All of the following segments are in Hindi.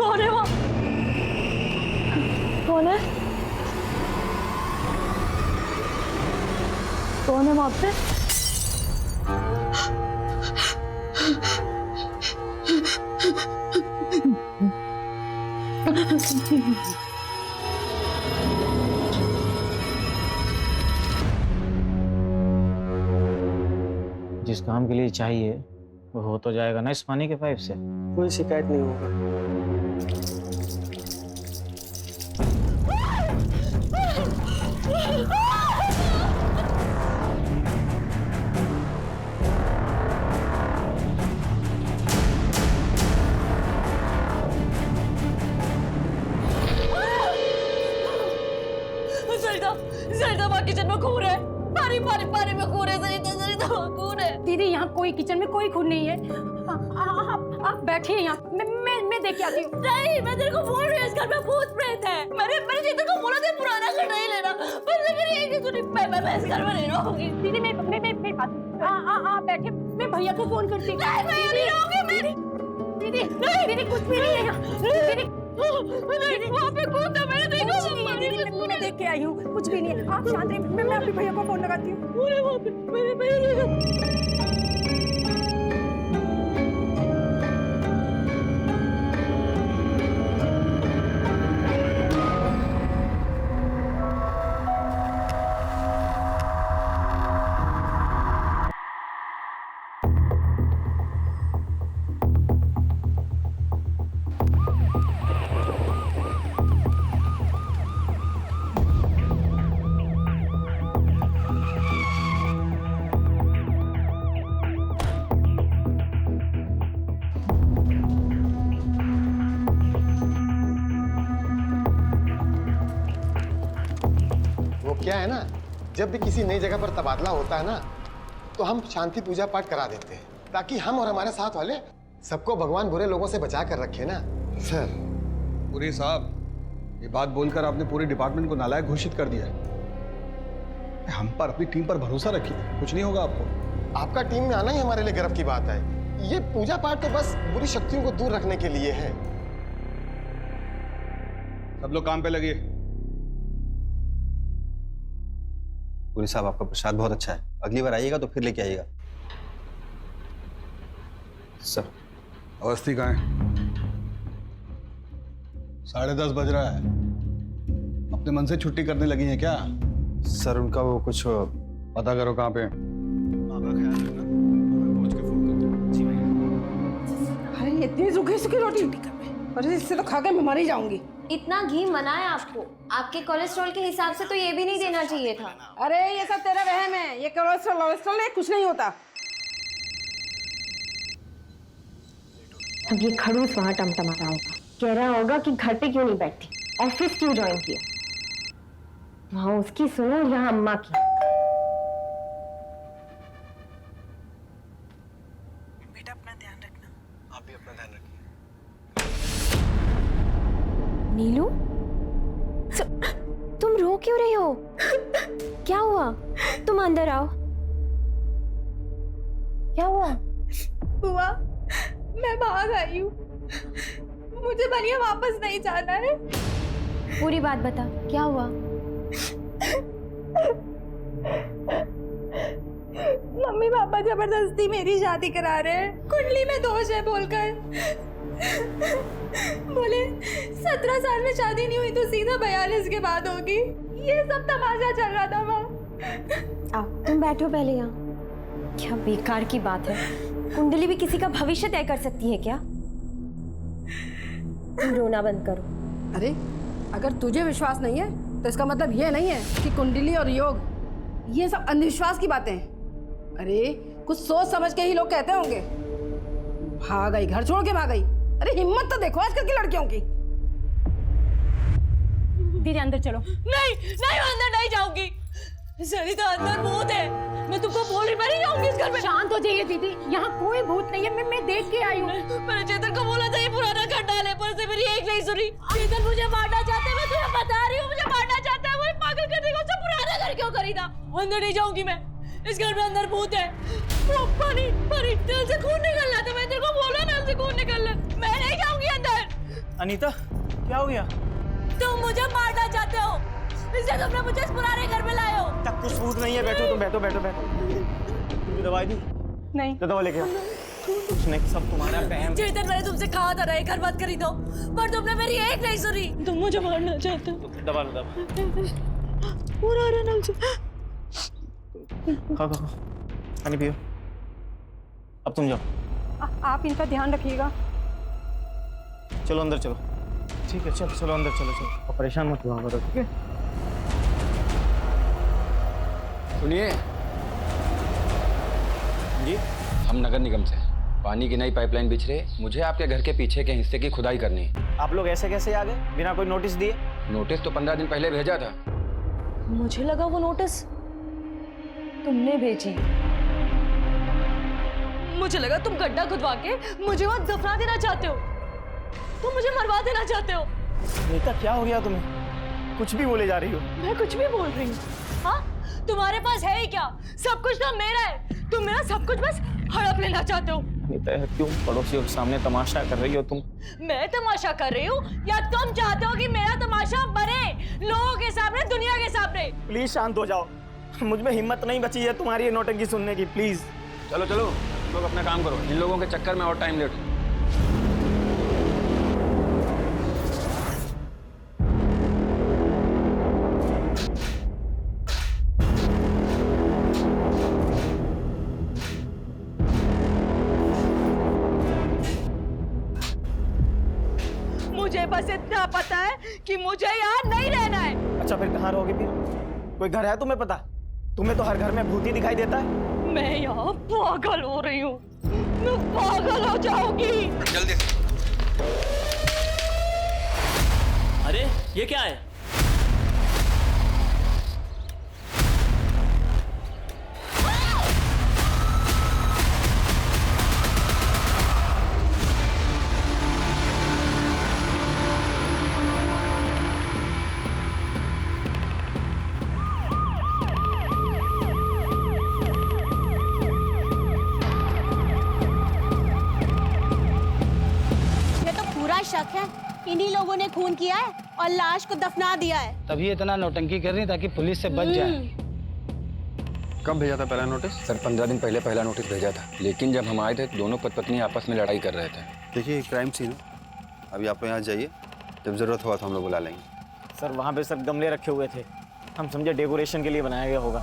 कौन है वो? कौन है? कौन है वहां पे? जिस काम के लिए चाहिए वो हो तो जाएगा ना इस पानी के पाइप से। कोई शिकायत नहीं होगा। सरिता वहाँ किचन में खून है। पानी पानी पानी में खून है। सरिता वहाँ खून है। दीदी यहाँ कोई किचन में कोई खून नहीं है। आप बैठिए यहाँ, मैं देख के आती हूँ। नहीं, मैं तेरे को बोल रही हूँ इस घर में भूत प्रेत है। मैंने चेतन को बोला था पुराना घर नहीं लेना, पर लेकिन ये नहीं सुनी। मैं इस घर में नहीं रहूंगी। दीदी मैं आप बैठे, मैं भैया को फोन करती हूँ। नहीं रहूंगी मैं। दीदी कुछ भी नहीं है यहाँ। दीदी वहाँ पे कौन था? मैंने देखा। कुछ नहीं है दीदी, मैं देख के आई हूँ। कुछ भी नहीं है, आप शांत रहिए। मैं अपने भैया को फोन लगाती हूँ। वहाँ पे मैंने क्या है ना, जब भी किसी नई जगह पर तबादला होता है ना, तो हम शांति पूजा पाठ करा देते हैं ताकि हम और हमारे साथ वाले सबको भगवान बुरे लोगों से बचा कर रखे ना। सर पुरी साहब, ये बात बोलकर आपने पूरे डिपार्टमेंट को नालायक घोषित कर दिया है। हम पर, अपनी टीम पर भरोसा रखिए, कुछ नहीं होगा आपको। आपका टीम में आना ही हमारे लिए गर्व की बात है। ये पूजा पाठ तो बस बुरी शक्तियों को दूर रखने के लिए है। सब लोग काम पे लगिए। पुरी साहब, आपका प्रसाद बहुत अच्छा है, अगली बार आइएगा तो फिर लेके आइएगा। सर अवस्थी कहाँ है? 10:30 बज रहा है। अपने मन से छुट्टी करने लगी हैं क्या? सर उनका वो कुछ पता करो कहाँ पे। आपका ख्याल रखना, मैं पहुंच के फोन करता हूँ। जी भैया। अरे इतनी सूखी सूखी रोटी, अरे इससे तो खा के मैं मर ही जाऊंगी। इतना घी मना है आपको, आपके कोलेस्ट्रॉल के हिसाब से तो ये भी नहीं देना चाहिए था। अरे ये सब तेरा वहम है, ये कोलेस्ट्रॉल है, कुछ नहीं होता। अब ये खड़ूस वहां टमटमा रहा होगा, कह रहा होगा कि घर पे क्यों नहीं बैठती, ऑफिस क्यों ज्वाइन किया। वहां उसकी सुनो, यहाँ अम्मा की। बेटा अपना ध्यान रखना। आप भी अपना ध्यान रखिए। नीलू, तुम रो क्यों रही हो? क्या हुआ? तुम अंदर आओ। क्या हुआ? बुआ, मैं भाग आई हूँ। मुझे बनिया वापस नहीं जाना है। पूरी बात बता, क्या हुआ? मम्मी पापा जबरदस्ती मेरी शादी करा रहे हैं, कुंडली में दोष है बोलकर। बोले 17 साल में शादी नहीं हुई तो सीधा 42 के बाद होगी। ये सब तमाशा चल रहा था वहाँ। आओ तुम बैठो पहले यहाँ। क्या बेकार की बात है, कुंडली भी किसी का भविष्य तय कर सकती है क्या? तुम रोना बंद करो। अरे अगर तुझे विश्वास नहीं है तो इसका मतलब ये नहीं है कि कुंडली और योग ये सब अंधविश्वास की बातें हैं। अरे कुछ सोच समझ के ही लोग कहते होंगे। भाग गई, घर छोड़ के भाग गई। अरे हिम्मत तो देखो आजकल की लड़कियों की। दीदी अंदर चलो। नहीं नहीं, मैं अंदर नहीं जाऊंगी। सरिता अंदर भूत है, मैं तुमको बोल रही, मैं नहीं जाऊंगी इस घर में। शांत हो जाइए दीदी, यहाँ कोई भूत नहीं है। मैं देख के आई हूँ। मैंने चेतन को बोला था ये पुराना घर डाले, पर से मेरी एक नहीं सुनी। चेतन मुझे मारना चाहते हैं, मैं तुम्हें बता रही हूँ, मुझे मारना चाहता है। वो पागल करने को उससे पुराना घर क्यों खरीदा? अंदर नहीं जाऊंगी मैं, इस घर में अंदर भूत है। वो पानी पानी, दिल से खून निकल रहा था। मैं तेरे को बोला ना, दिल से खून निकल रहा। मैं नहीं जाऊंगी अंदर। अनीता क्या हो गया? तुम मुझे मारना चाहते हो, इसलिए तुमने मुझे इस पुराने घर में लाए हो। तक कुछ सबूत नहीं है, बैठो तुम, बैठो बैठो बैठो। तुमने दवाई दी? नहीं। तो दवा लेके आओ। कुछ नहीं, सब तुम्हारा बहम। चेतन, मैंने तुमसे कहा था ना ये घर मत खरीदो, पर तुमने मेरी एक नहीं सुनी। तुम मुझे मारना चाहते हो। दबा लो दबा। पूरा रनल से। खाओ खाओ, पानी पियो। अब तुम जाओ। आप इनका ध्यान रखिएगा। चलो अंदर चलो। ठीक है, चलो चलो अंदर चलो चलो। और परेशान मत हुआ करो, ठीक है? सुनिए जी, हम नगर निगम से पानी की नई पाइपलाइन बिछ रही, मुझे आपके घर के पीछे के हिस्से की खुदाई करनी है। आप लोग ऐसे कैसे आ गए बिना कोई नोटिस दिए? नोटिस तो 15 दिन पहले भेजा था। मुझे लगा वो नोटिस तुमने भेजी। मुझे लगा तुम गड्ढा खुदवा के मुझे वहां दफना देना चाहते हो, तुम मुझे मरवा देना चाहते हो। नीता क्या हो गया तुम्हें? कुछ भी बोले जा रही हो। मैं कुछ भी बोल रही हूँ? हाँ, तुम्हारे पास है ही क्या? सब कुछ तो मेरा है, तुम मेरा सब कुछ बस हड़प लेना चाहते हो। नीता क्यों पड़ोसियों के सामने तमाशा कर रही हो तुम? मैं तमाशा कर रही हूँ या तुम चाहते हो कि मेरा तमाशा बने लोगों के सामने, दुनिया के सामने? प्लीज शांत हो जाओ, मुझ में हिम्मत नहीं बची है तुम्हारी ये नौटंकी सुनने की। प्लीज चलो चलो, तुम लोग अपना काम करो, इन लोगों के चक्कर में और टाइम लेट। मुझे बस इतना पता है कि मुझे यहाँ नहीं रहना है। अच्छा फिर कहाँ रहोगे फिर? कोई घर है तुम्हें पता? तुम्हें तो हर घर में भूत ही दिखाई देता है। मैं यहाँ पागल हो रही हूँ, मैं पागल हो जाऊंगी। जल्दी से। अरे ये क्या है? शक है इन्हीं लोगों ने खून किया है और लाश को दफना दिया है। तभी इतना नौटंकी कर रही ताकि पुलिस से बच जाए। कब भेजा था पहला नोटिस? सर 15 दिन पहले पहला नोटिस भेजा था, लेकिन जब हम आए थे दोनों पति पत्नी आपस में लड़ाई कर रहे थे। देखिए क्राइम सीन है, अभी आप यहाँ जाइए, जब जरूरत हुआ तो हम लोग बुला लेंगे। सर वहाँ पे सब गमले रखे हुए थे, हम समझे डेकोरेशन के लिए बनाया गया होगा।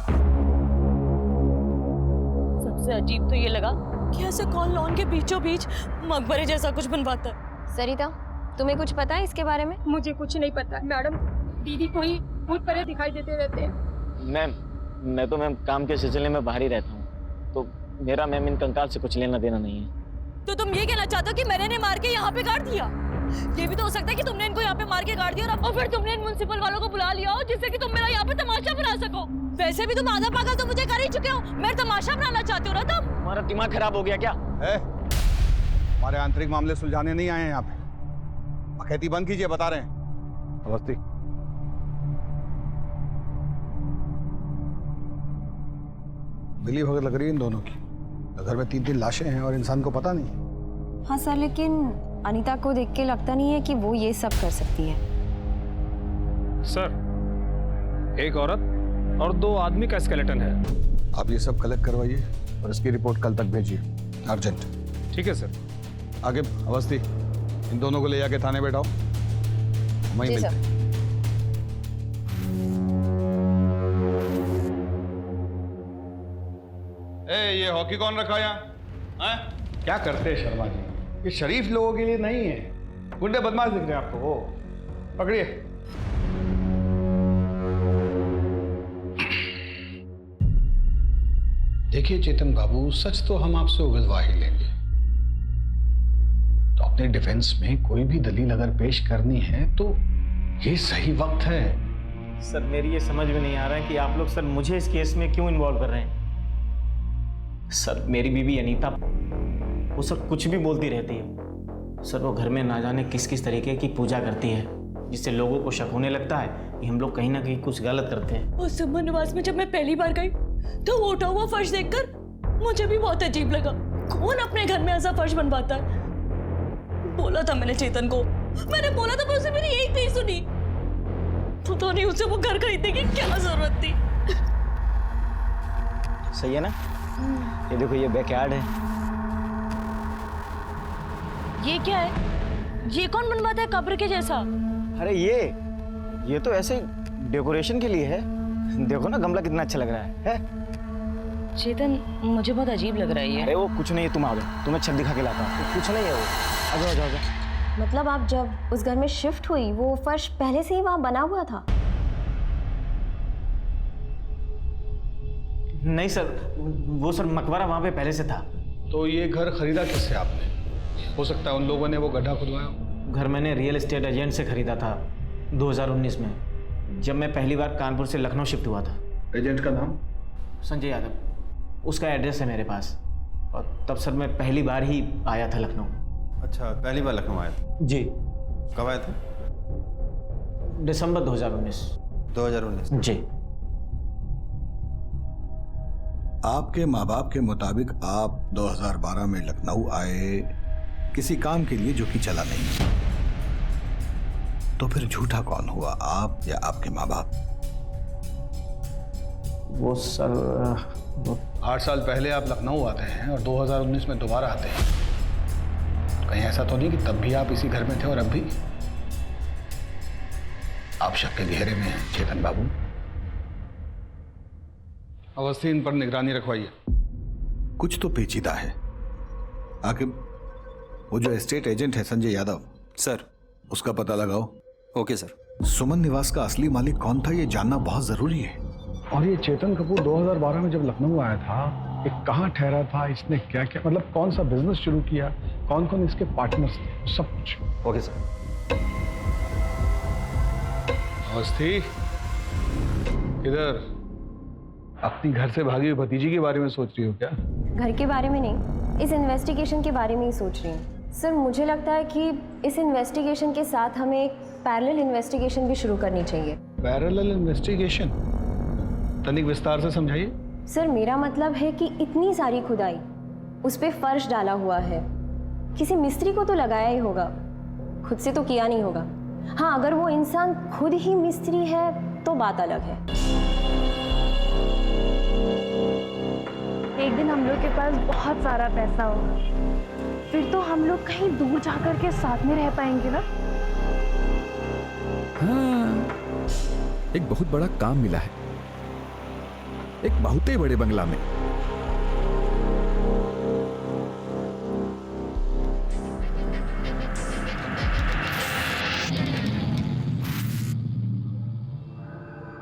सबसे अजीब तो ये लगा कि ऐसे कौन लॉन के बीचों बीच मकबरे जैसा कुछ बनवाता है। सरिता, तुम्हें कुछ पता है इसके बारे में? मुझे कुछ नहीं पता मैडम, दीदी को ही भूत परे दिखाई देते रहते हैं। मैम मैं तो मैम काम के सिलसिले में बाहर ही रहता हूँ, तो मेरा मैम इन कंकाल से कुछ लेना देना नहीं है। तो तुम ये कहना चाहते हो कि मैंने इन्हें मार के यहाँ पे गाड़ दिया? ये भी तो हो सकता है कि तुमने इनको यहाँ पे मार के गाड़ दिया और फिर तुमने इन म्युनिसिपल वालों को बुला लिया हो जिससे कि तुम मेरा यहाँ पे तमाशा बना सको। वैसे भी तुम आधा पागल तो मुझे कर ही चुके हो, मेरा तमाशा बनाना चाहते हो ना तुम? तुम्हारा दिमाग खराब हो गया क्या? हमारे आंतरिक मामले सुलझाने नहीं आए हैं यहाँ पे। खेती बंद कीजिए, बता रहे हैं। अवस्थी मिली भगत लग रही है इन दोनों की। घर में 3-3 लाशें हैं और इंसान को पता नहीं। हाँ सर, लेकिन अनीता को देख के लगता नहीं है कि वो ये सब कर सकती है। सर एक औरत और 2 आदमी का स्केलेटन है। आप ये सब कलेक्ट करवाइए और इसकी रिपोर्ट कल तक भेजिए, अर्जेंट। ठीक है सर। आगे अवस्थी, इन दोनों को ले जाके थाने बैठाओ, वहीं मिलते हैं। ये हॉकी कौन रखा यहाँ? क्या करते हैं शर्मा जी? ये शरीफ लोगों के लिए नहीं है, गुंडे बदमाश दिख रहे हैं आपको। वो पकड़िए। देखिए चेतन बाबू, सच तो हम आपसे उगलवा ही लेंगे, तो अपने डिफेंस में कोई भी दलील अगर पेश करनी है तो ये सही वक्त है। सर मेरी ये समझ में नहीं आ रहा है कि आप लोग सर मुझे इस केस में क्यों इन्वॉल्व कर रहे हैं। सर मेरी बीवी अनीता वो सब कुछ भी बोलती रहती है। सर वो घर में ना जाने किस किस तरीके की पूजा करती है, जिससे लोगों को शक होने लगता है कि हम लोग कहीं ना कहीं कुछ गलत करते हैं। उस सुमन निवास में जब मैं पहली बार गई तो वो उठा हुआ फर्श देखकर मुझे भी बहुत अजीब लगा। कौन अपने घर में ऐसा फर्श बनवाता है? बोला था मैंने चेतन को मैंने बोला था, पर उसने मेरी एक नहीं सुनी। तो नहीं उसे वो घर खरीदने की क्या जरूरत थी। सही है ना? ये देखो, ये बैकयार्ड है। ये क्या है? ये कौन बनवाता है कब्र के जैसा? अरे ये तो ऐसे डेकोरेशन के लिए है। देखो ना, गमला कितना अच्छा लग रहा है? चेतन, मुझे बहुत अजीब लग रहा है ये। अरे वो कुछ नहीं है, तुम आ जाओ, तुम्हें छत दिखा के लाता हूँ। कुछ नहीं है वो, आ जाओ आ जाओ आ जाओ। मतलब आप जब उस घर में शिफ्ट हुई, वो फर्श पहले से ही वहाँ बना हुआ था? नहीं सर, वो सर मकबरा वहाँ पे पहले से था। तो ये घर खरीदा किससे आपने? हो सकता है उन लोगों ने वो गड्ढा खुदवाया हो। घर मैंने रियल एस्टेट एजेंट से खरीदा था 2019 में, जब मैं पहली बार कानपुर से लखनऊ शिफ्ट हुआ था। एजेंट का नाम? संजय यादव। उसका एड्रेस है मेरे पास। और तब सर मैं पहली बार ही आया था लखनऊ। अच्छा, पहली बार लखनऊ आया था? जी। कब आया था? दिसंबर 2019। 2019? जी। आपके माँ बाप के मुताबिक आप 2012 में लखनऊ आए किसी काम के लिए जो कि चला नहीं, तो फिर झूठा कौन हुआ, आप या आपके माँ बाप? वो सर 8 साल पहले आप लखनऊ आते हैं और 2019 में दोबारा आते हैं। कहीं ऐसा तो नहीं कि तब भी आप इसी घर में थे और अब भी? आप शक के घेरे में हैं चेतन बाबू। अवस्थी, इन पर निगरानी रखवाइए। कुछ तो पेचीदा है। आखिर वो जो एस्टेट एजेंट है संजय यादव, सर, उसका पता लगाओ। Okay sir. सुमन निवास का असली मालिक कौन था, ये जानना बहुत जरूरी है। और ये चेतन कपूर 2012 में जब लखनऊ आया था, ये कहाँ ठहरा था, इसने क्या क्या, मतलब कौन सा बिजनेस शुरू किया, कौन कौन इसके पार्टनर्स थे, सब कुछ। Okay sir. अवस्थी, इधर अपनी घर से भागी हुई भतीजी के बारे में सोच रही हो क्या? घर के बारे में नहीं, इस इन्वेस्टिगेशन के बारे में ही सोच रही हूँ। सर, मुझे लगता है कि इस इन्वेस्टिगेशन के साथ हमें एक पैरेलल इन्वेस्टिगेशन भी शुरू करनी चाहिए। Parallel investigation? तनिक विस्तार से समझाइए। सर, मेरा मतलब है कि इतनी सारी खुदाई, उस पे फर्श डाला हुआ है, किसी मिस्त्री को तो लगाया ही होगा, खुद से तो किया नहीं होगा। हाँ, अगर वो इंसान खुद ही मिस्त्री है तो बात अलग है। एक दिन हम लोग के पास बहुत सारा पैसा होगा, फिर तो हम लोग कहीं दूर जाकर के साथ में रह पाएंगे ना। हाँ, एक बहुत बड़ा काम मिला है, एक बहुत ही बड़े बंगला में।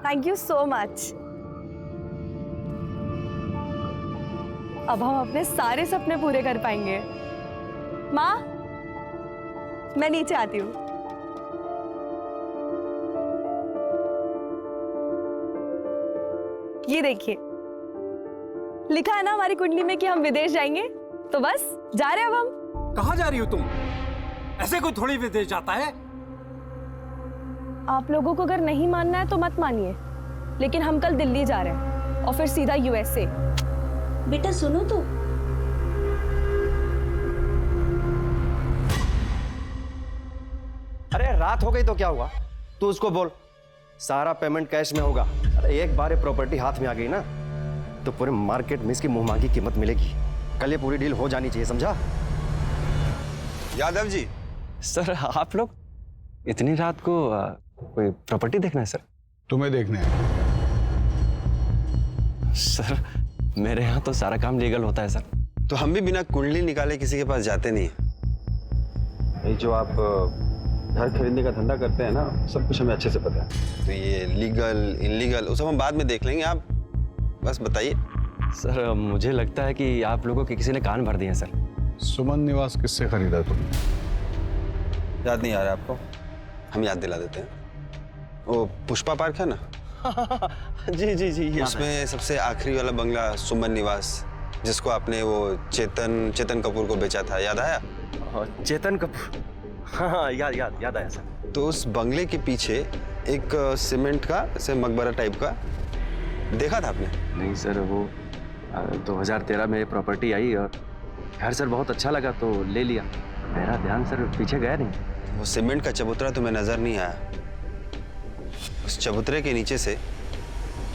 Thank you so much. अब हम अपने सारे सपने पूरे कर पाएंगे। माँ, मैं नीचे आती हूँ। ये देखिए, लिखा है ना हमारी कुंडली में कि हम विदेश जाएंगे, तो बस जा रहे हैं अब हम। कहाँ जा रही हो तुम? ऐसे कोई थोड़ी विदेश जाता है। आप लोगों को अगर नहीं मानना है तो मत मानिए, लेकिन हम कल दिल्ली जा रहे हैं और फिर सीधा यूएसए। बेटा सुनो तो। अरे रात हो गई तो क्या हुआ? तू उसको बोल सारा पेमेंट कैश में होगा। अरे एक बार ये प्रॉपर्टी हाथ में आ गई ना, तो पूरे मार्केट में इसकी मुंह मांगी कीमत मिलेगी। कल ये पूरी डील हो जानी चाहिए, समझा? यादव जी। सर, आप लोग इतनी रात को कोई प्रॉपर्टी देखना है? सर, तुम्हें देखने हैं। सर, मेरे यहाँ तो सारा काम लीगल होता है सर। तो हम भी बिना कुंडली निकाले किसी के पास जाते नहीं। ये जो आप घर खरीदने का धंधा करते हैं ना, सब कुछ हमें अच्छे से पता है। तो ये लीगल इनलीगल वो सब हम बाद में देख लेंगे, आप बस बताइए। सर, मुझे लगता है कि आप लोगों के किसी ने कान भर दिए हैं सर। सुमन निवास किससे खरीदा तुमने? याद नहीं आ रहा आपको? हम याद दिला देते हैं। वो पुष्पा पार्क है ना? जी जी जी, उसमें सबसे आखिरी वाला बंगला सुमन निवास, जिसको आपने वो चेतन कपूर को बेचा था, याद आया? चेतन कपूर, हाँ याद आया सर। तो उस बंगले के पीछे एक सीमेंट का ऐसे मकबरा टाइप का देखा था आपने? नहीं सर, वो 2013 में प्रॉपर्टी आई और घर सर बहुत अच्छा लगा तो ले लिया। मेरा ध्यान सर पीछे गया नहीं। वो सीमेंट का चबूतरा तुम्हें नजर नहीं आया? उस चबूतरे के नीचे से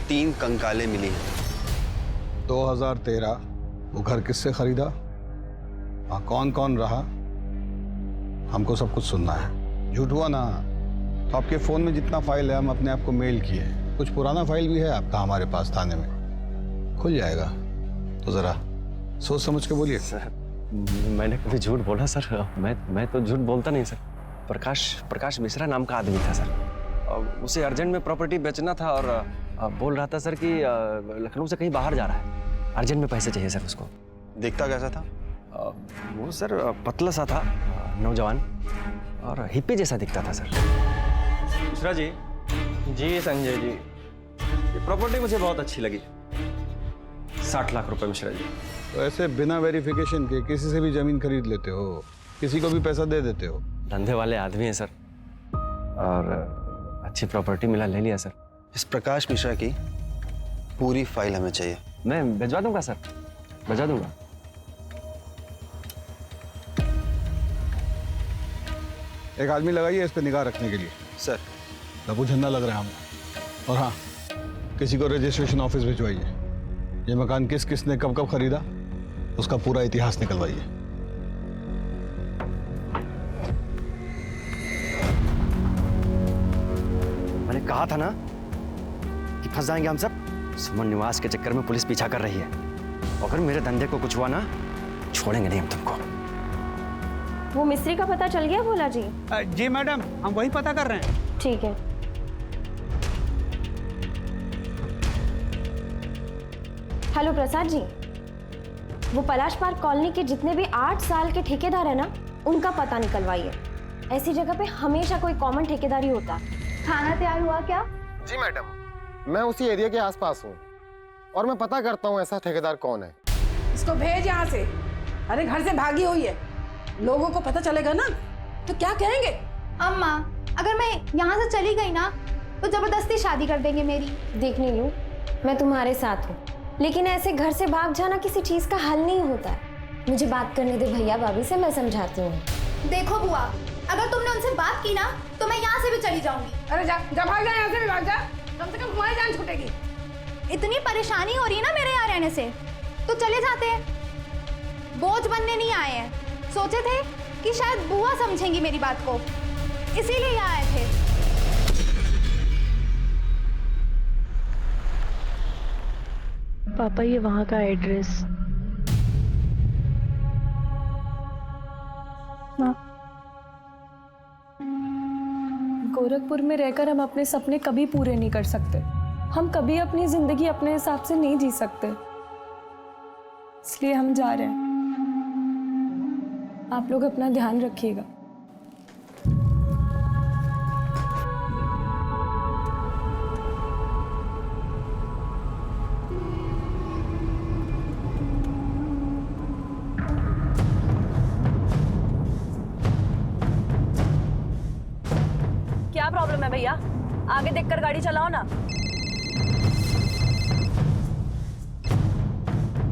3 कंकालें मिली हैं। 2013 वो घर किससे खरीदा, वहाँ कौन कौन रहा, हमको सब कुछ सुनना है। झूठ हुआ ना तो आपके फोन में जितना फाइल है हम अपने आप को मेल किए, कुछ पुराना फाइल भी है आपका हमारे पास थाने में, खुल जाएगा। तो जरा सोच समझ के बोलिए। सर मैंने कभी झूठ बोला सर? मैं तो झूठ बोलता नहीं सर। प्रकाश मिश्रा नाम का आदमी था सर, उसे अर्जेंट में प्रॉपर्टी बेचना था और बोल रहा था सर कि लखनऊ से कहीं बाहर जा रहा है, अर्जेंट में पैसे चाहिए सर उसको। दिखता कैसा था? वो सर पतला सा था, नौजवान और हिप्पी जैसा दिखता था सर। मिश्रा जी। जी संजय जी, ये प्रॉपर्टी मुझे बहुत अच्छी लगी। 60 लाख रुपए मिश्रा जी। तो ऐसे बिना वेरिफिकेशन के किसी से भी जमीन खरीद लेते हो, किसी को भी पैसा दे देते हो? धंधे वाले आदमी हैं सर, और अच्छी प्रॉपर्टी मिला, ले लिया सर। इस प्रकाश मिश्रा की पूरी फाइल हमें चाहिए। मैं भिजवा दूंगा सर, भिजवा दूंगा। एक आदमी लगाइए इस पे निगाह रखने के लिए। सर लघु झंडा लग रहा है हमें। और हाँ, किसी को रजिस्ट्रेशन ऑफिस भिजवाइए। ये मकान किसने कब कब खरीदा उसका पूरा इतिहास निकलवाइए। मैंने कहा था ना कि फंस जाएंगे हम सब। सुमन निवास के चक्कर में पुलिस पीछा कर रही है, अगर मेरे धंधे को कुछ हुआ ना, छोड़ेंगे नहीं हम तुमको। वो मिस्त्री का पता चल गया भोला जी? जी मैडम, हम वही पता कर रहे हैं। ठीक है। हेलो प्रसाद जी, वो पलाश पार्क कॉलोनी के जितने भी 8 साल के ठेकेदार है ना, उनका पता निकलवाइए। ऐसी जगह पे हमेशा कोई कॉमन ठेकेदारी होता है। खाना तैयार हुआ क्या? जी मैडम, मैं उसी एरिया के आसपास हूँ और मैं पता करता हूँ ऐसा ठेकेदार कौन है। इसको भेज यहाँ से। अरे घर से भागी हुई है, लोगों को पता चलेगा ना तो क्या कहेंगे? अम्मा, अगर मैं यहाँ से चली गई ना तो जबरदस्ती शादी कर देंगे मेरी। देख नीलू, मैं तुम्हारे साथ हूँ, लेकिन ऐसे घर से भाग जाना किसी चीज का हल नहीं होता है। मुझे बात करने दे भैया भाभी से, मैं समझाती हूँ। देखो बुआ, अगर तुमने उनसे बात की ना तो मैं यहाँ से भी चली जाऊंगी। अरे जा भाग जा, यहाँ से भी भाग जा, कम से कम हमारी जान छूटेगी। इतनी परेशानी हो रही है ना मेरे यहाँ रहने से, तो चले जाते हैं। बोझ बनने नहीं आए हैं। सोचे थे कि शायद बुआ समझेंगी मेरी बात को, इसीलिए यहाँ आए थे। पापा, ये वहाँ का एड्रेस। गोरखपुर में रहकर हम अपने सपने कभी पूरे नहीं कर सकते। हम कभी अपनी जिंदगी अपने हिसाब से नहीं जी सकते, इसलिए हम जा रहे हैं। आप लोग अपना ध्यान रखिएगा। क्या प्रॉब्लम है भैया? आगे देखकर गाड़ी चलाओ ना।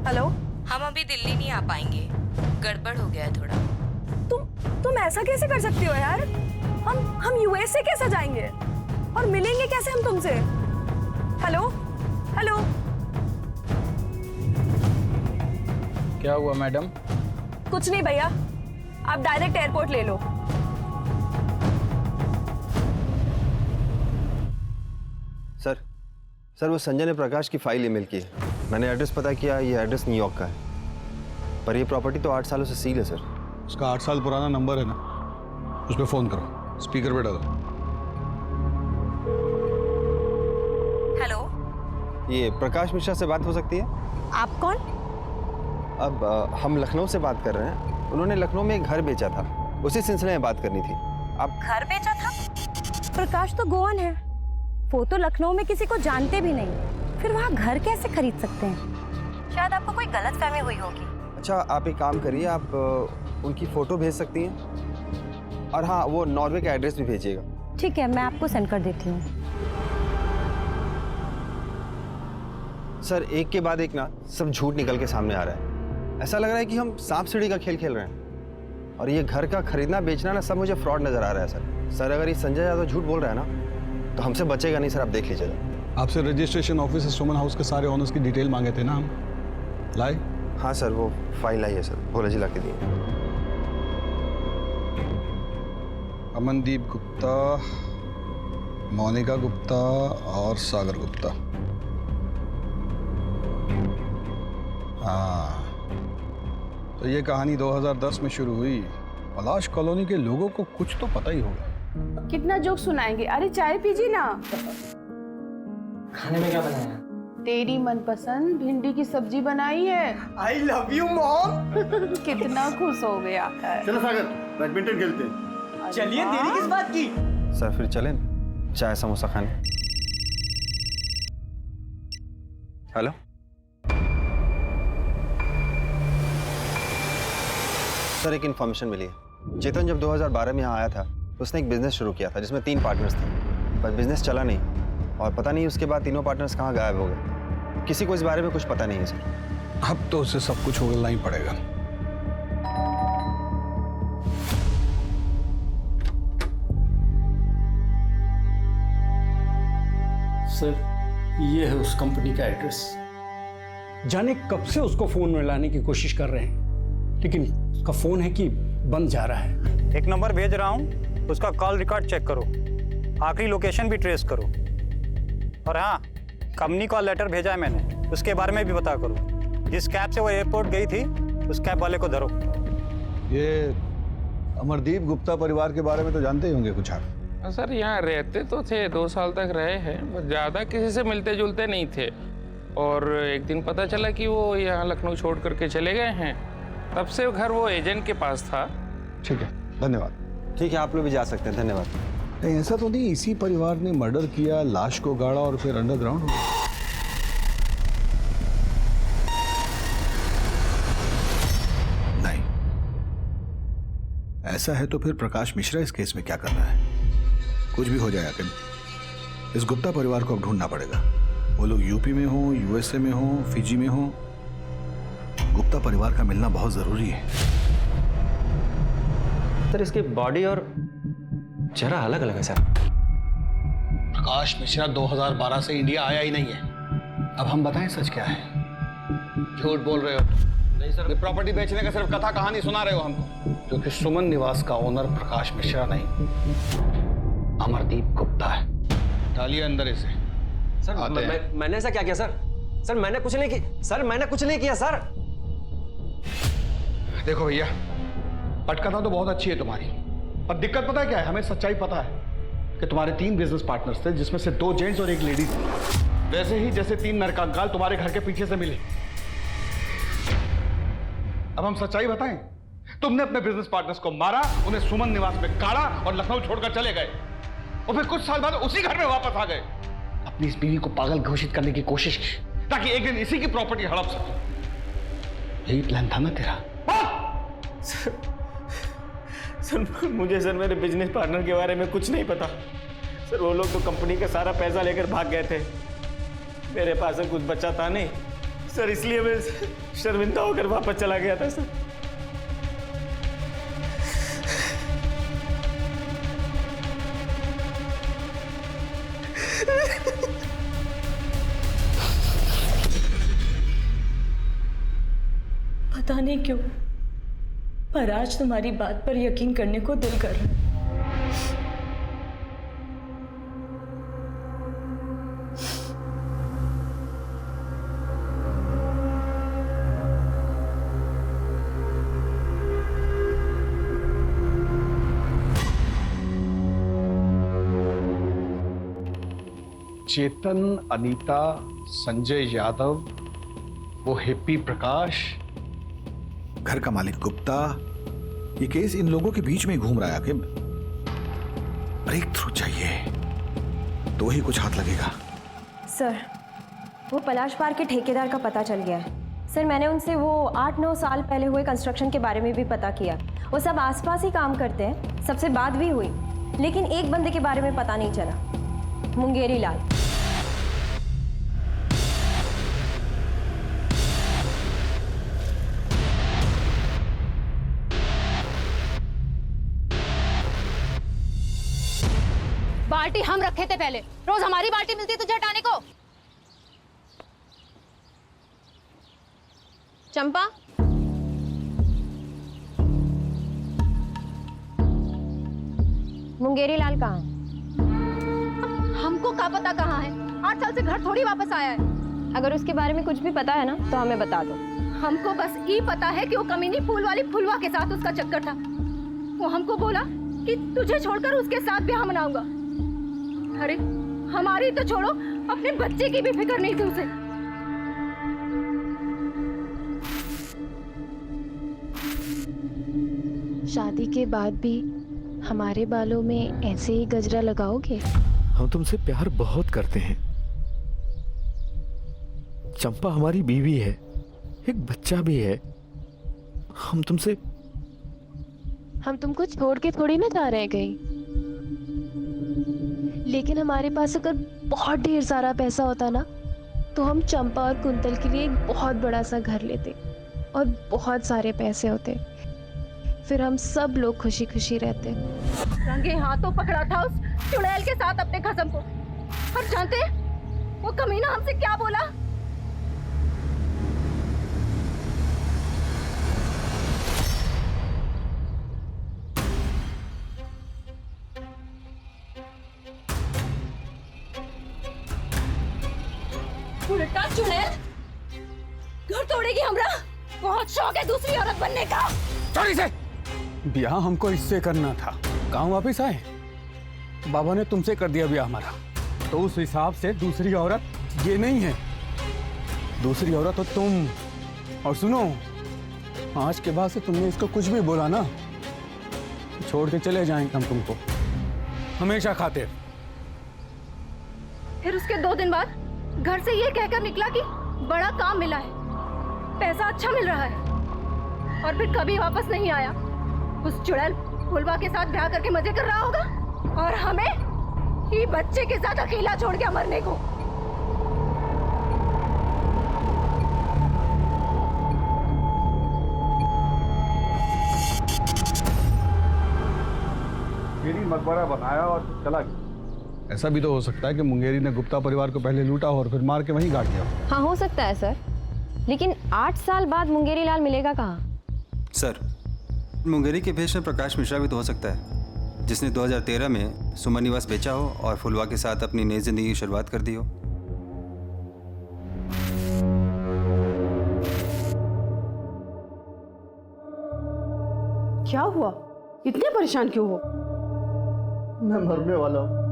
हेलो, हम अभी दिल्ली नहीं आ पाएंगे, गड़बड़ हो गया है थोड़ा। तुम ऐसा कैसे कर सकती हो यार? हम यूएस से कैसे जाएंगे और मिलेंगे कैसे हम तुमसे? हेलो हेलो, क्या हुआ मैडम? कुछ नहीं भैया, आप डायरेक्ट एयरपोर्ट ले लो। सर वो संजय ने प्रकाश की फाइल ईमेल की है। मैंने एड्रेस पता किया, ये एड्रेस न्यूयॉर्क का है, पर ये प्रॉपर्टी तो 8 सालों से सील है सर। उसका 8 साल पुराना नंबर है ना, उस पर फोन करो, स्पीकर पे डालो। हेलो, ये प्रकाश मिश्रा से बात हो सकती है? आप कौन? अब हम लखनऊ से बात कर रहे हैं। उन्होंने लखनऊ में एक घर बेचा था, उसी सिलसिले में बात करनी थी। आप घर बेचा था? प्रकाश तो गोवन है, वो तो लखनऊ में किसी को जानते भी नहीं, फिर वहाँ घर कैसे खरीद सकते हैं? शायद आपको कोई गलतफहमी हुई होगी। अच्छा, आप एक काम करिए, आप उनकी फ़ोटो भेज सकती हैं, और हाँ, वो नॉर्वे का एड्रेस भी भेजिएगा। ठीक है, मैं आपको सेंड कर देती हूँ। सर एक के बाद एक ना सब झूठ निकल के सामने आ रहा है। ऐसा लग रहा है कि हम सांप सीढ़ी का खेल खेल रहे हैं। और ये घर का खरीदना बेचना ना सब मुझे फ्रॉड नजर आ रहा है सर। सर अगर ये संजय यादव झूठ बोल रहा है ना तो हमसे बचेगा नहीं सर, आप देख लीजिएगा। आपसे रजिस्ट्रेशन ऑफिस से सुमन हाउस के सारे ऑनर्स की डिटेल मांगे थे ना हम, लाए? हाँ सर, वो फाइल आई है सर, भोले जी ला के दिए। अमनदीप गुप्ता, मोनिका गुप्ता और सागर गुप्ता। हाँ, तो ये कहानी 2010 में शुरू हुई। पलाश कॉलोनी के लोगों को कुछ तो पता ही होगा। कितना जोक सुनाएंगे? अरे चाय पीजिए ना। खाने में क्या बनाया? तेरी मनपसंद भिंडी की सब्जी बनाई है। I love you mom. कितना खुश हो गया। चलो सागर, बैडमिंटन खेलते हैं। चलिए, देरी किस बात की? सर फिर चलें चाय समोसा खाने। हेलो सर, एक इन्फॉर्मेशन मिली है। चेतन जब 2012 में यहाँ आया था तो उसने एक बिजनेस शुरू किया था जिसमें 3 पार्टनर्स थे, पर बिजनेस चला नहीं और पता नहीं उसके बाद तीनों पार्टनर्स कहाँ गायब हो गए। किसी को इस बारे में कुछ पता नहीं है सर। अब तो उसे सब कुछ उगलना ही पड़ेगा। सर ये है उस कंपनी का एड्रेस। जाने कब से उसको फोन में लाने की कोशिश कर रहे हैं, लेकिन उसका फोन है कि बंद जा रहा है। एक नंबर भेज रहा हूँ, उसका कॉल रिकॉर्ड चेक करो, आखिरी लोकेशन भी ट्रेस करो। और हाँ, कंपनी कॉल लेटर भेजा है मैंने, उसके बारे में भी पता करो। जिस कैब से वो एयरपोर्ट गई थी उस कैब वाले को धरो। ये अमरदीप गुप्ता परिवार के बारे में तो जानते ही होंगे कुछ आप? सर यहाँ रहते तो थे, 2 साल तक रहे हैं, बस ज़्यादा किसी से मिलते जुलते नहीं थे। और एक दिन पता चला कि वो यहाँ लखनऊ छोड़ करके चले गए हैं, तब से घर वो एजेंट के पास था। ठीक है, धन्यवाद। ठीक है, आप लोग भी जा सकते हैं, धन्यवाद। नहीं, ऐसा तो नहीं इसी परिवार ने मर्डर किया, लाश को गाड़ा और फिर अंडरग्राउंड हो गया? नहीं, ऐसा है तो फिर प्रकाश मिश्रा इस केस में क्या कर रहा है? कुछ भी हो जाए आखिर इस गुप्ता परिवार को अब ढूंढना पड़ेगा। वो लोग यूपी में हो, यूएसए में हो, फिजी में हो, गुप्ता परिवार का मिलना बहुत जरूरी है। सर इसकी बॉडी और चेहरा अलग अलग है सर। प्रकाश मिश्रा 2012 से इंडिया आया ही नहीं है। अब हम बताएं सच क्या है? झूठ बोल रहे हो? नहीं सर, ये प्रॉपर्टी बेचने का सिर्फ कथा कहानी सुना रहे हो हमको, क्योंकि सुमन निवास का ओनर प्रकाश मिश्रा नहीं, अमरदीप गुप्ता है। डालिए अंदर इसे। सर मैंने ऐसा क्या किया सर? सर मैंने कुछ नहीं किया सर, मैंने कुछ नहीं किया सर। देखो भैया, पटकथा तो बहुत अच्छी है तुम्हारी, पर दिक्कत पता है क्या है? हमें सच्चाई पता है कि तुम्हारे 3 बिजनेस पार्टनर्स थे, जिसमें से 2 जेंट्स और 1 लेडीज थी। वैसे ही जैसे 3 नरकंकाल तुम्हारे घर के पीछे से मिले। अब हम सच्चाई बताएं, तुमने अपने बिजनेस पार्टनर्स को मारा, उन्हें सुमन निवास में काढ़ा और लखनऊ छोड़कर चले गए, और फिर कुछ साल बाद उसी घर में वापस आ गए। अपनी इस बीवी को पागल घोषित करने की कोशिश की ताकि एक दिन इसी की प्रॉपर्टी हड़प सके। यही प्लान था ना तेरा? सर मुझे सर मेरे बिजनेस पार्टनर के बारे में कुछ नहीं पता सर। वो लोग तो कंपनी का सारा पैसा लेकर भाग गए थे, मेरे पास कुछ बचा था नहीं सर, इसलिए मैं शर्मिंदा होकर वापस चला गया था सर। पता नहीं क्यों, पर आज तुम्हारी बात पर यकीन करने को दिल कर रहा है। चेतन, अनीता, संजय यादव, वो हिप्पी प्रकाश, घर का मालिक गुप्ता, ये केस इन लोगों के बीच में ही घूम रहा है। आखिर ब्रेक थ्रू चाहिए तो ही कुछ हाथ लगेगा। सर, वो पलाश पार्क के ठेकेदार का पता चल गया है। सर मैंने उनसे वो 8-9 साल पहले हुए कंस्ट्रक्शन के बारे में भी पता किया। वो सब आसपास ही काम करते हैं, सबसे बात भी हुई, लेकिन एक बंदे के बारे में पता नहीं चला, मुंगेरी लाल। बाल्टी हम रखे थे पहले, रोज हमारी बाल्टी मिलती है तुझे हटाने को। चंपा, मुंगेरी लाल कहाँ है? हमको क्या पता कहाँ है, 8 साल से घर थोड़ी वापस आया है। अगर उसके बारे में कुछ भी पता है ना तो हमें बता दो। हमको बस ये पता है कि वो कमीनी फूल वाली फुलवा के साथ उसका चक्कर था। वो हमको बोला कि तुझे छोड़कर उसके साथ ब्याह मनाऊंगा। अरे हमारी तो छोड़ो, अपने बच्चे की भी फिक्र नहीं थी उसे। शादी के बाद भी हमारे बालों में ऐसे ही गजरा लगाओगे? हम तुमसे प्यार बहुत करते हैं। चंपा हमारी बीवी है, एक बच्चा भी है। हम तुमको छोड़ के थोड़ी ना जा रहे हैं कहीं। लेकिन हमारे पास अगर बहुत ढेर सारा पैसा होता ना तो हम चंपा और कुंतल के लिए एक बहुत बड़ा सा घर लेते और बहुत सारे पैसे होते। फिर हम सब लोग खुशी खुशी रहते। रंगे हाथों पकड़ा था उस चुड़ैल के साथ अपने खसम को। और जानते वो कमीना हमसे क्या बोला? उल्टा चुड़ैल घर तोड़ेगी हमरा। बहुत शौक है दूसरी औरत बनने का। चोरी से ब्याह हमको इससे करना था, गांव वापस आए, बाबा ने तुमसे कर दिया ब्याह हमारा, तो उस हिसाब से दूसरी औरत ये नहीं है, दूसरी औरत हो तुम। और सुनो, आज के बाद से तुमने इसको कुछ भी बोला ना, छोड़ के चले जाएंगे हम तुमको हमेशा खातिर। फिर उसके 2 दिन बाद घर से ये कहकर निकला कि बड़ा काम मिला है, पैसा अच्छा मिल रहा है, और फिर कभी वापस नहीं आया। उस चुड़ैल फुलवा के साथ ब्याह करके मजे कर रहा होगा और हमें ही बच्चे के साथ अकेला छोड़ के मरने को। मुंगेरी मकबरा बनाया और चला गया। ऐसा भी तो हो सकता है कि मुंगेरी ने गुप्ता परिवार को पहले लूटा और फिर मार के वहीं गाड़ दिया। हाँ, हो सकता है सर, लेकिन 8 साल बाद मुंगेरी लाल मिलेगा कहाँ? सर, मुंगेरी के भेष में प्रकाश मिश्रा भी तो हो सकता है, जिसने 2013 में सुमन निवास बेचा हो और फुलवा के साथ अपनी नई जिंदगी की शुरुआत कर दी हो। क्या हुआ? इतने परेशान क्यों हो? मैं मरने वाला हूँ,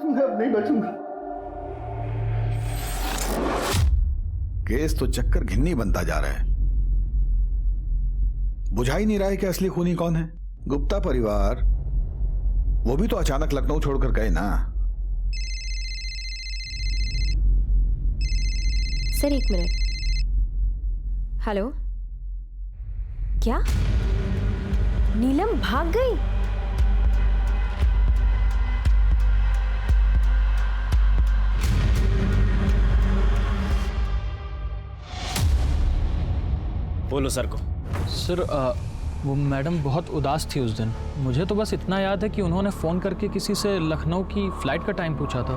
मैं अब नहीं बचूंगा। केस तो चक्कर घिन्नी बनता जा रहा है। बुझा ही नहीं रहा है कि असली खूनी कौन है। गुप्ता परिवार, वो भी तो अचानक लखनऊ छोड़कर गए ना। Sir 1 minute. हेलो, क्या नीलम भाग गई? बोलो सर को। सर वो मैडम बहुत उदास थी उस दिन। मुझे तो बस इतना याद है कि उन्होंने फ़ोन करके किसी से लखनऊ की फ़्लाइट का टाइम पूछा था।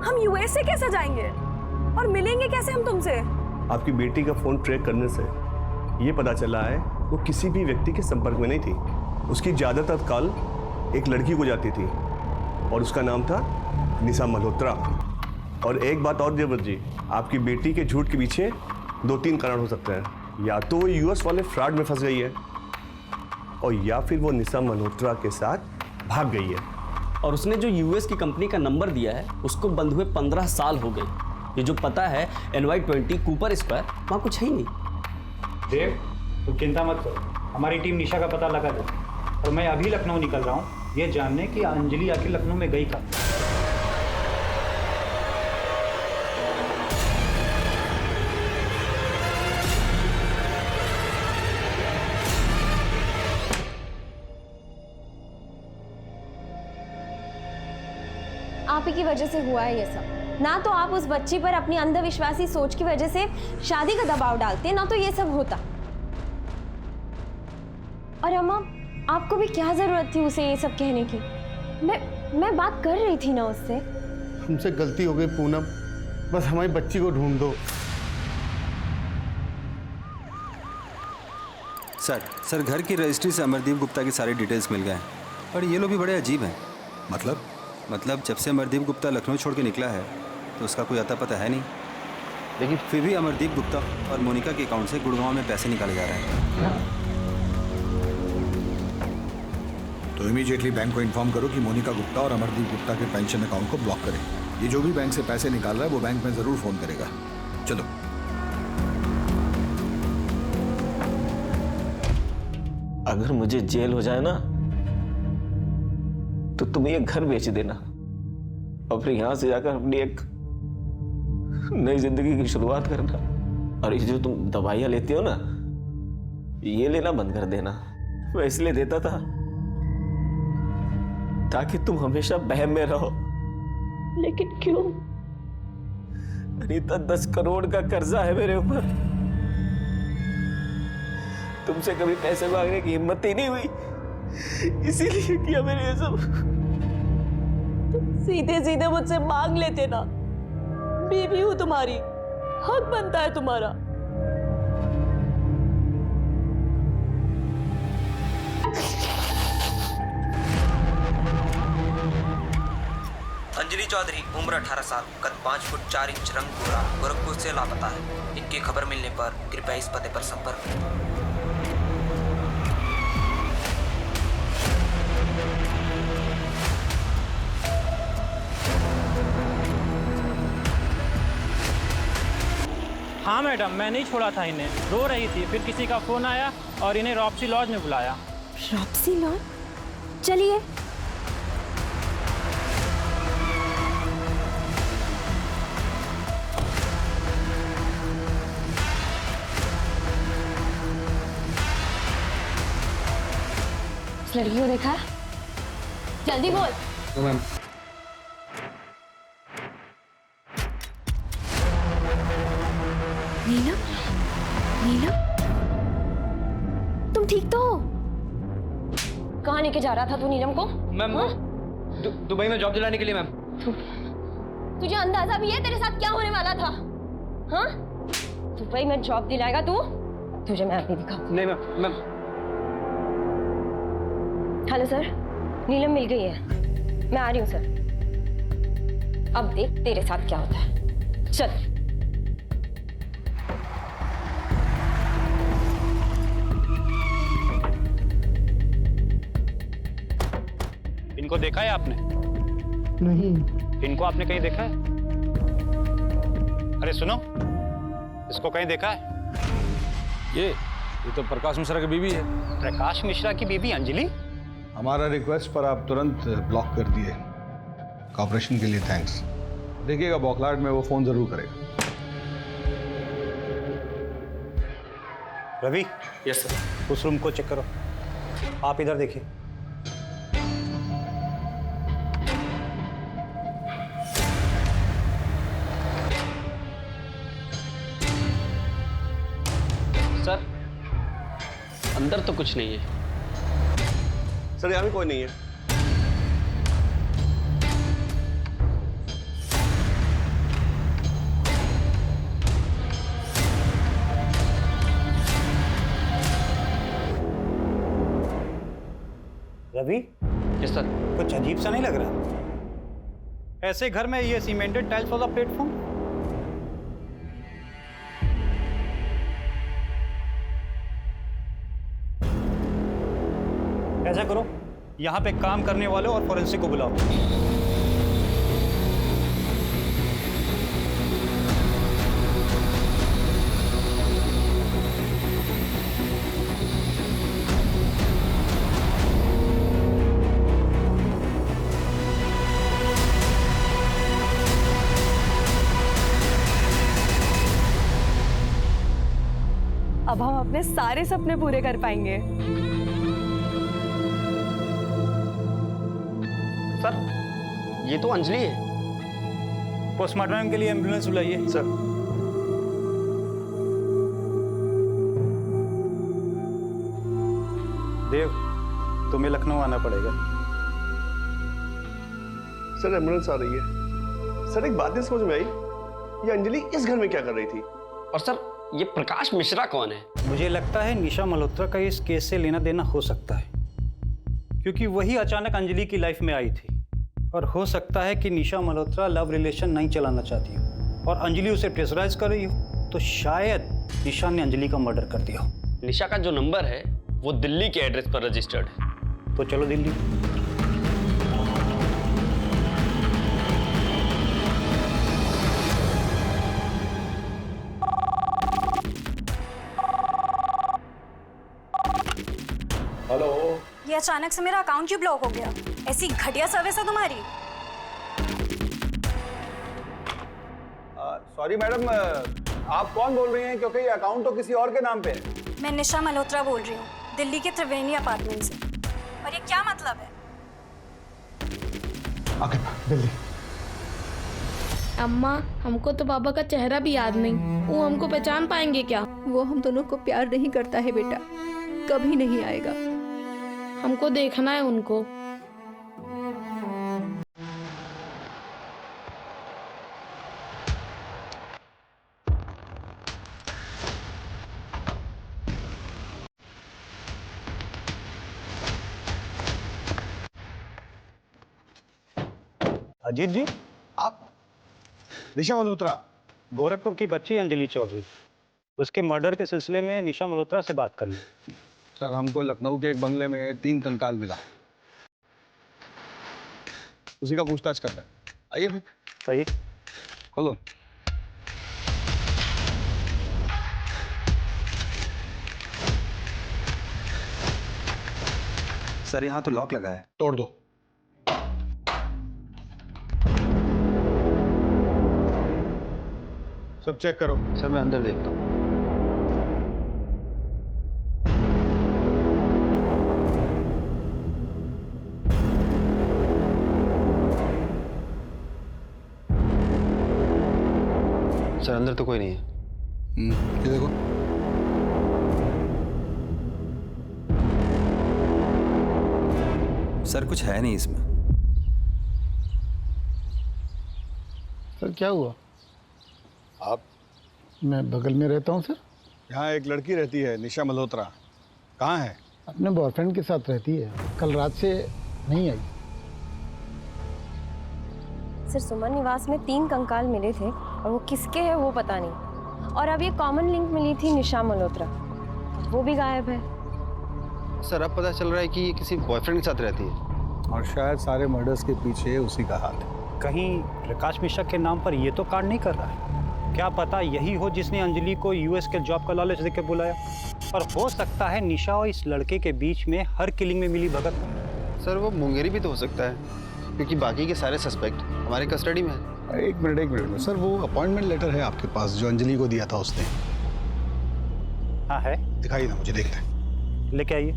हम यूएसए कैसे जाएंगे और मिलेंगे कैसे हम तुमसे? आपकी बेटी का फ़ोन ट्रैक करने से ये पता चला है वो किसी भी व्यक्ति के संपर्क में नहीं थी। उसकी ज़्यादातर कॉल एक लड़की को जाती थी और उसका नाम था निशा मल्होत्रा। और एक बात और देवव्रत जी, आपकी बेटी के झूठ के पीछे 2-3 कारण हो सकते हैं। या तो वो यूएस वाले फ्रॉड में फंस गई है और या फिर वो निशा मल्होत्रा के साथ भाग गई है। और उसने जो यूएस की कंपनी का नंबर दिया है उसको बंद हुए 15 साल हो गए। ये जो पता है NY20 कूपर स्क्वायर, वहाँ कुछ है ही नहीं। देव, तुम चिंता मत करो, हमारी टीम निशा का पता लगा दे। और मैं अभी लखनऊ निकल रहा हूँ ये जानने कि अंजलि आखिर लखनऊ में गई कब। आप ही की वजह से हुआ है ये सब। ना तो आप उस बच्ची पर अपनी अंधविश्वासी सोच की वजह से शादी का दबाव डालते, ना तो ये सब होता। और अम्मा, आपको भी क्या जरूरत थी उसे ये सब कहने की? मैं बात कर रही थी ना उससे। हमसे गलती हो गई पूनम, बस हमारी बच्ची को ढूंढ दो। सर घर की रजिस्ट्री से अमरदीप गुप्ता की सारी डिटेल्स मिल गए हैं, और ये लोग भी बड़े अजीब हैं। मतलब जब से अमरदीप गुप्ता लखनऊ छोड़ के निकला है तो उसका कोई अता पता है नहीं, लेकिन फिर भी अमरदीप गुप्ता और मोनिका के अकाउंट से गुड़गांव में पैसे निकाले जा रहे हैं। तो इमीडिएटली बैंक को इन्फॉर्म करो कि मोनिका गुप्ता और अमरदीप गुप्ता के पेंशन अकाउंट को ब्लॉक करें। ये जो भी बैंक से पैसे निकाल रहा है वो बैंक में जरूर फोन करेगा। चलो। अगर मुझे जेल हो जाए ना तो तुम ये घर बेच देना और फिर यहां से जाकर अपनी एक नई जिंदगी की शुरुआत करना। और ये जो तुम दवाइयां लेती हो ना, ये लेना बंद कर देना। मैं इसलिए देता था ताकि तुम हमेशा बहम में रहो। लेकिन क्यों? अनीता, 10 करोड़ का कर्जा है मेरे ऊपर। तुमसे कभी पैसे मांगने की हिम्मत ही नहीं हुई, इसीलिए किया मैंने ये सब। सीधे सीधे मुझसे मांग लेते ना, बीवी हूं तुम्हारी, हक बनता है तुम्हारा। अंजलि चौधरी, उम्र 18 साल, कद 5 फुट 4 इंच, रंग गोरा, गोरखपुर से लापता है। इनकी खबर मिलने पर कृपया इस पते पर संपर्क करें। हाँ मैडम, मैं नहीं छोड़ा था इन्हें, रो रही थी, फिर किसी का फोन आया और इन्हें रॉप्सी लॉज में बुलाया। रॉप्सी लॉज? चलिए। इस लड़की को देखा? जल्दी बोल। मैम, नीलम, नीलम, तुम ठीक तो हो? कहाँ लेके जा रहा था तू नीलम को? मैम, दुबई में जॉब दिलाने के लिए मैम। तुझे अंदाजा भी है तेरे साथ क्या होने वाला था? हाँ? दुबई में जॉब दिलाएगा तू? तुझे मैं अभी दिखाऊंगी। नहीं मैम। हेलो सर, नीलम मिल गई है, मैं आ रही हूँ सर। अब देख तेरे साथ क्या होता है। चल। इनको देखा है आपने? नहीं। इनको आपने कहीं देखा है? अरे सुनो, इसको कहीं देखा है? ये तो प्रकाश मिश्रा की बीवी है। प्रकाश मिश्रा की बीवी अंजलि? हमारा रिक्वेस्ट पर आप तुरंत ब्लॉक कर दिए। कॉपरेशन के लिए थैंक्स। देखिएगा बौखलाहट में वो फोन जरूर करेगा। रवि। Yes sir. उस रूम को चेक करो। आप इधर देखिए। सर, अंदर तो कुछ नहीं है। सर यहाँ भी कोई नहीं है। रवि? Yes sir. कुछ अजीब सा नहीं लग रहा? ऐसे घर में ये सीमेंटेड टाइल्स वाला प्लेटफॉर्म? ऐसा करो, यहाँ पे काम करने वाले और फॉरेंसिक को बुलाओ। अब हम अपने सारे सपने पूरे कर पाएंगे। सर, ये तो अंजलि है। पोस्टमार्टम के लिए एम्बुलेंस बुलाइए। सर। देव, तुम्हें लखनऊ आना पड़ेगा। सर एम्बुलेंस आ रही है। सर एक बात नहीं समझ में आई, ये अंजलि इस घर में क्या कर रही थी? और सर ये प्रकाश मिश्रा कौन है? मुझे लगता है निशा मल्होत्रा का इस केस से लेना देना हो सकता है, क्योंकि वही अचानक अंजलि की लाइफ में आई थी। और हो सकता है कि निशा मल्होत्रा लव रिलेशन नहीं चलाना चाहती हो और अंजलि उसे प्रेशराइज कर रही हो, तो शायद निशा ने अंजलि का मर्डर कर दिया हो। निशा का जो नंबर है वो दिल्ली के एड्रेस पर रजिस्टर्ड है। तो चलो दिल्ली। हेलो। ये अचानक से मेरा अकाउंट क्यों ब्लॉक हो गया? ऐसी घटिया सर्विस है तुम्हारी। सॉरी मैडम, आप कौन बोल रही हैं? क्योंकि ये अकाउंट तो किसी और के नाम पे है। मैं निशा मल्होत्रा बोल रही हूँ, दिल्ली के त्रिवेणी अपार्टमेंट से। और ये क्या मतलब है? आगे दिल्ली। अम्मा, हमको तो पापा का चेहरा भी याद नहीं, वो हमको पहचान पाएंगे क्या? वो हम दोनों को प्यार नहीं करता है बेटा, कभी नहीं आएगा। हमको देखना है उनको। अजीत जी, आप निशा मल्होत्रा? गोरखपुर की बच्ची अंजलि चौधरी, उसके मर्डर के सिलसिले में निशा मल्होत्रा से बात करनी। सर हमको लखनऊ के एक बंगले में 3 कंकाल मिला, उसी का पूछताछ करना है। आइए फिर। सही, खोलो। सर यहाँ तो लॉक लगा है। तोड़ दो। सब चेक करो। सर मैं अंदर देखता हूँ। सर अंदर तो कोई नहीं है। ये देखो। सर कुछ है नहीं इसमें। सर क्या हुआ? आप? मैं बगल में रहता हूँ सर। यहाँ एक लड़की रहती है निशा मल्होत्रा, कहाँ है? अपने बॉयफ्रेंड के साथ रहती है, कल रात से नहीं आई। सर सुमन निवास में 3 कंकाल मिले थे और वो किसके हैं वो पता नहीं। और अब ये कॉमन लिंक मिली थी निशा मल्होत्रा, वो भी गायब है। सर अब पता चल रहा है कि ये किसी बॉयफ्रेंड के साथ रहती है और शायद सारे मर्डर्स के पीछे उसी का हाथ है। कहीं प्रकाश मिश्रा के नाम पर ये तो कार्ड नहीं कर रहा है? क्या पता यही हो जिसने अंजलि को यूएस के जॉब का लालच देकर बुलाया। और हो सकता है निशा और इस लड़के के बीच में हर किलिंग में मिली भगत। सर वो मुंगेरी भी तो हो सकता है, क्योंकि बाकी के सारे सस्पेक्ट हमारे कस्टडी में है। एक मिनट में सर, वो अपॉइंटमेंट लेटर है आपके पास जो अंजलि को दिया था उसने? हाँ है। दिखाइए ना मुझे, देखते हैं। लेके आइए।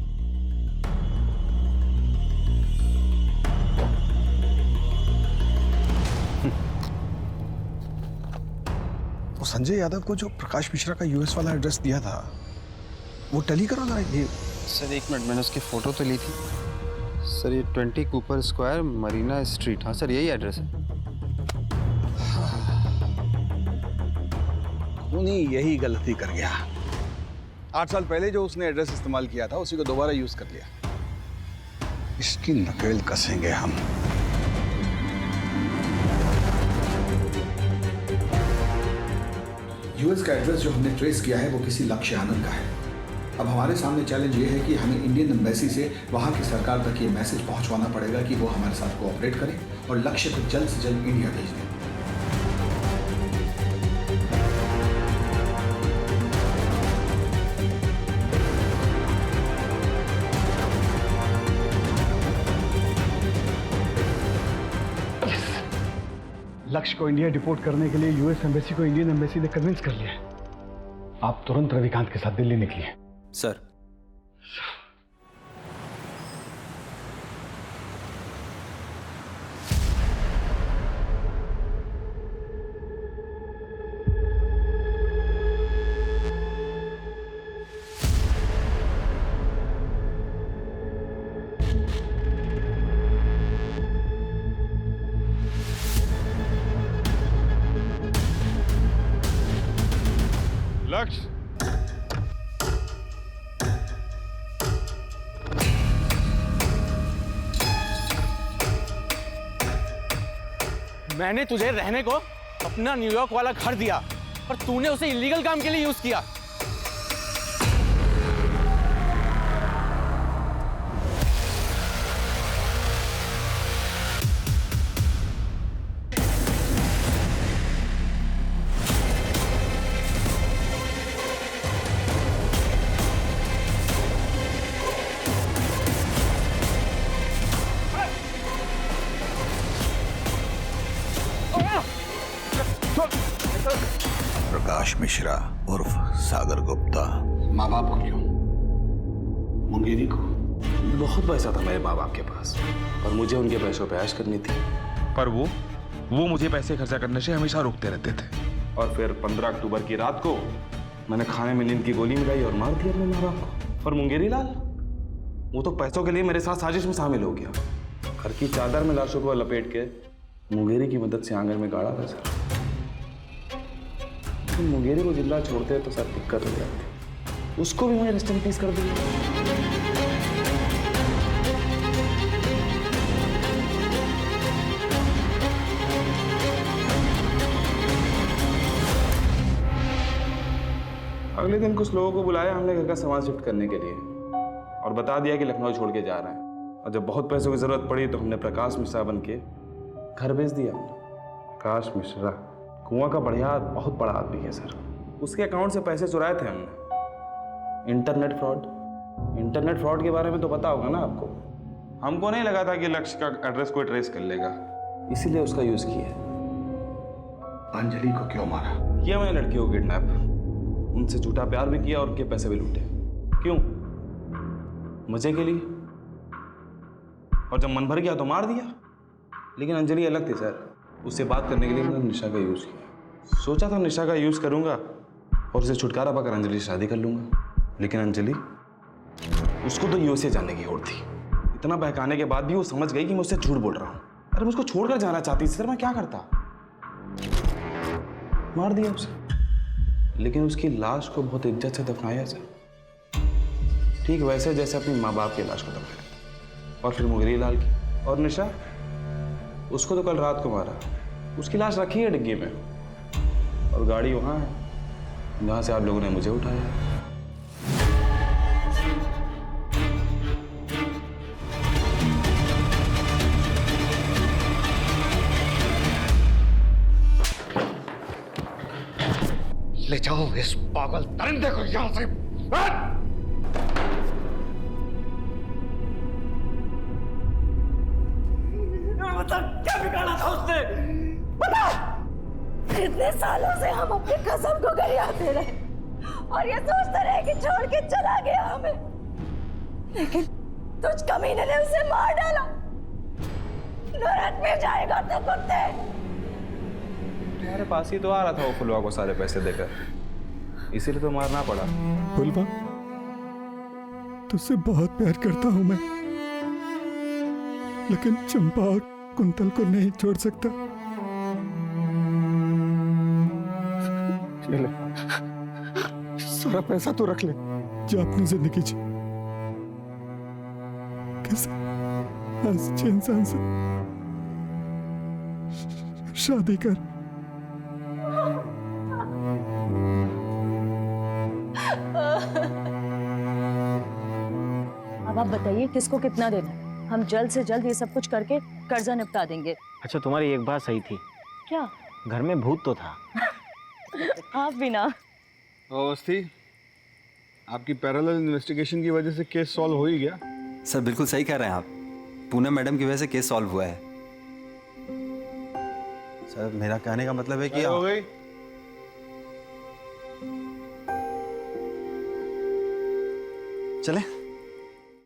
वो संजय यादव को जो प्रकाश मिश्रा का यूएस वाला एड्रेस दिया था वो टैली करो जरा। ये सर एक मिनट, मैंने उसकी फोटो तो ली थी। सर ये 20 कूपर स्क्वायर मरीना स्ट्रीट, हाँ सर यही एड्रेस है। उन्हीं यही गलती कर गया। 8 साल पहले जो उसने एड्रेस इस्तेमाल किया था उसी को दोबारा यूज कर लिया। इसकी नकेल कसेंगे हम। यूएस का एड्रेस जो हमने ट्रेस किया है वो किसी लक्ष्य आनंद का है। अब हमारे सामने चैलेंज ये है कि हमें इंडियन एम्बेसी से वहाँ की सरकार तक ये मैसेज पहुँचवाना पड़ेगा कि वो हमारे साथ कोऑपरेट करें और लक्ष्य को जल्द से जल्द इंडिया भेज दें। लक्ष्य को इंडिया डिपोर्ट करने के लिए यूएस एम्बेसी को इंडियन एम्बेसी ने कन्विंस कर लिया है। आप तुरंत रविकांत के साथ दिल्ली निकलिए। सर मैंने तुझे रहने को अपना न्यूयॉर्क वाला घर दिया और तूने उसे इलीगल काम के लिए यूज किया। प्रकाश मिश्रा उर्फ सागर गुप्ता। माँ बाप को क्यों? मुंगेरी को? बहुत पैसा था मेरे माँ बाप के पास और मुझे उनके पैसों पे ऐश करनी थी। पर वो मुझे पैसे खर्चा करने से हमेशा रोकते रहते थे। और फिर 15 अक्टूबर की रात को मैंने खाने में नींद की गोली मिलाई और मार दिया अपने माँ बाप को। और मुंगेरी लाल, वो तो पैसों के लिए मेरे साथ साजिश में शामिल हो गया। घर की चादर में लाशों को लपेट के मुंगेरी की मदद से आंगन में गाड़ा था सर। मुंगेरी को जिंदा छोड़ते तो सर दिक्कत हो जाती। उसको भी मुझे रेस्ट इन पीस कर दिया। अगले दिन कुछ लोगों को बुलाया हमने घर का सामान शिफ्ट करने के लिए और बता दिया कि लखनऊ छोड़ के जा रहे हैं। और जब बहुत पैसों की जरूरत पड़ी तो हमने प्रकाश मिश्रा बन के घर भेज दिया। प्रकाश मिश्रा कुआं का बढ़िया बहुत बड़ा आदमी है सर। उसके अकाउंट से पैसे चुराए थे हमने। इंटरनेट फ्रॉड के बारे में तो पता होगा ना आपको। हमको नहीं लगा था कि लक्ष्य का एड्रेस कोई ट्रेस कर लेगा, इसीलिए उसका यूज किया। अंजलि को क्यों मारा? किया मैंने लड़की को किडनैप, उनसे झूठा प्यार भी किया और उनके पैसे भी लूटे। क्यों? मजे के लिए। और जब मन भर गया तो मार दिया। लेकिन अंजलि अलग थी सर। उससे बात करने के लिए मैंने निशा का यूज किया। सोचा था निशा का यूज करूंगा और उसे छुटकारा पाकर अंजलि से शादी कर लूंगा। लेकिन अंजलि, उसको तो यूएसए जाने की होड़ थी। इतना बहकाने के बाद भी वो समझ गई कि मैं उससे झूठ बोल रहा हूँ। अरे मैं उसको छोड़कर जाना चाहती थी सर, मैं क्या करता? मार दिया उसे। लेकिन उसकी लाश को बहुत इज्जत से दफनाया सर, ठीक वैसे जैसे अपनी माँ बाप की लाश को दफनाया। और फिर मुंगेरी लाल की। और निशा, उसको तो कल रात को मारा। उसकी लाश रखी है डिग्गी में और गाड़ी वहां है जहां से आप लोगों ने मुझे उठाया। ले जाओ इस पागल दरिंदे को यहां से। मतलब क्या बिगाड़ा था उसने? बता! इतने सालों से हम अपनी कसम को गरियाते रहे और ये सोचते रहे कि छोड़ के चला गया हमें, लेकिन तुझ कमीने ने उसे मार डाला। नरक में जाएगा तो कुत्ते। तुम्हारे पास ही तो आ रहा था वो फुलवा को सारे पैसे देकर, इसीलिए तो मारना पड़ा। फुलवा, तुझसे बहुत प्यार करता हूं मैं, लेकिन चंपा और कुंतल को नहीं छोड़ सकता। ये ले, सारा पैसा तो रख ले, जो अपनी जिंदगी जी किसी अच्छे इंसान से शादी कर। अब आप बताइए किसको कितना देना है? हम जल्द से जल्द ये सब कुछ करके कर्जा निपटा देंगे। अच्छा, तुम्हारी एक बात सही थी। क्या? घर में भूत तो था। आप भी ना। अवस्थी, आपकी पैरेलल इन्वेस्टिगेशन की वजह से केस सॉल्व हो ही गया। सर बिल्कुल सही कह रहे हैं आप। पूनम मैडम की वजह से केस सॉल्व हुआ है। सर मेरा कहने का मतलब है कि हो गई। चले।